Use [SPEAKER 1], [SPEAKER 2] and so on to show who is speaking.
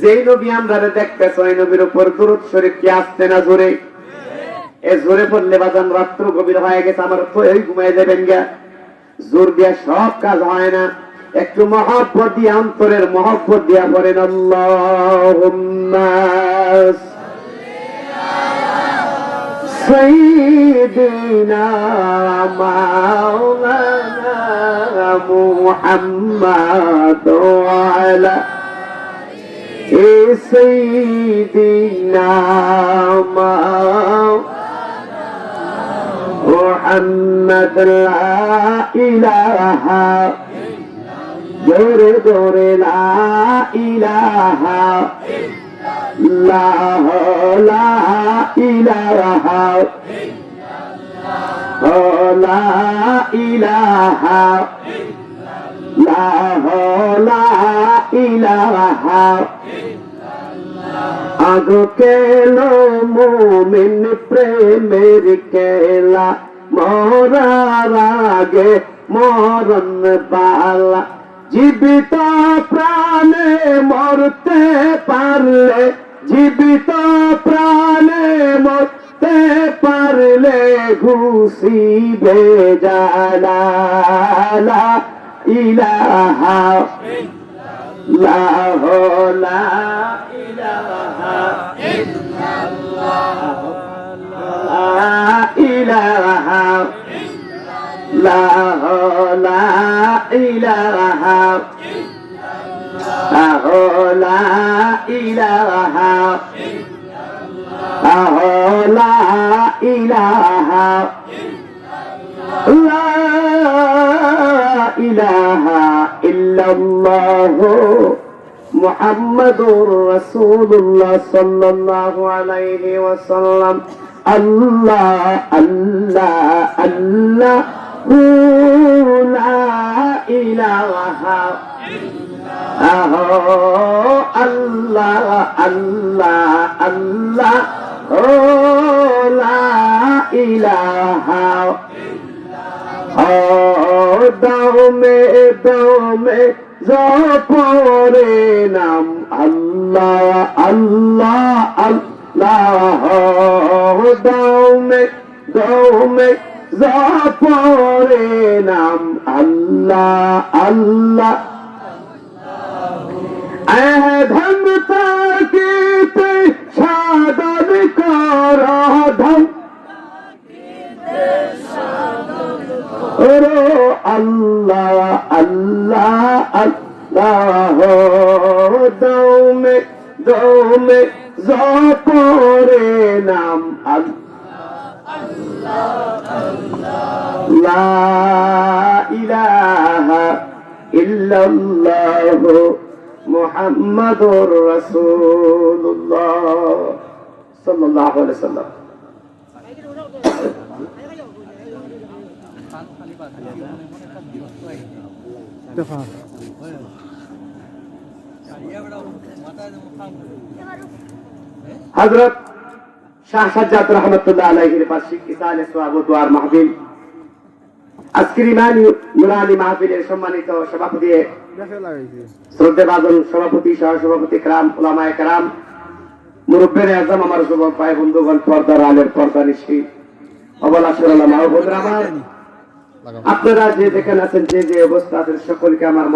[SPEAKER 1] যেই নবী আমরা দেখতেছ ওই নবীর উপর দুরূদ শরীফ কি আসছে না জোরে? এ জোরে পড়লে বাজান রাত্র গভীর হয়ে গেছে, আমার ওই ঘুমায় যাবেন গা। জোর দিয়া সব কাজ হয় না, একটু মহব্বত দিয়ে, অন্তরের মহব্বত দিয়া পড়েন আল্লাহুম্মা সাইয়্যিদিনা মাওলানা মুহাম্মাদ ওয়া আলা সাইয়্যিদিনা মুহাম্মাদ লা ইলাহা জোরে জোরে লা ইলাহা লা ইলাহা লা ইলাহা লা ইলাহা আগো কেলো মুমিন প্রেমের কেলা, মরার আগে মরণ বালা, জীবিত প্রাণে মরতে পারলে, জীবিত প্রাণে মরতে পারলে ঘুষিবে জালা লা ইলাহা লা ইলাহা ইল্লাল্লাহ লা ইলাহা লা ইলাহা লা ইলাহা লা ইলাহা লা ইলাহা ইল্লাল্লাহ মুহাম্মাদুর রাসূলুল্লাহ সাল্লাল্লাহু আলাইহি ওয়াসাল্লাম। আল্লাহ আল্লাহ আল্লাহ লা ইলাহা আল্লাহ আল্লাহ আল্লাহ লা ইলাহা দমে দমে জপরে নাম আল্লাহ আল্লাহ আল্লাহ, দমে দমে জপরে নাম আল্লাহ আল্লাহ। ধম তাকিতে সাধন কর, ধম আল্লাহ আল্লাহ আল্লাহ, দমে দমে জপরে নাম লা ইলাহা ইল্লাল্লাহ মুহাম্মাদুর রাসূলুল্লাহ সাল্লাল্লাহু আলাইহি ওয়াসাল্লাম। হযরত শাহ সাজ্জাদ রাহমাতুল্লাহ আলাইহির বার্ষিক ইসালে সওয়াব ও দুআর মাহফিল, আজকের ইমানি নুরানি মাহফিলের সম্মানিত সভাপতি, শ্রদ্ধেভাজন সভাপতি, সহ সভাপতি کرام, উলামায়ে کرام, মুরব্বিয়ে আযম, আমার যুবক ভাই বন্ধুগণ, পর্দার আলের পর্দানিশী অবলা সুরালা মাহবুবরা, আপনারা যে যেখানে আছেন, যে যে অবস্থা আছেন, সকলকে আমার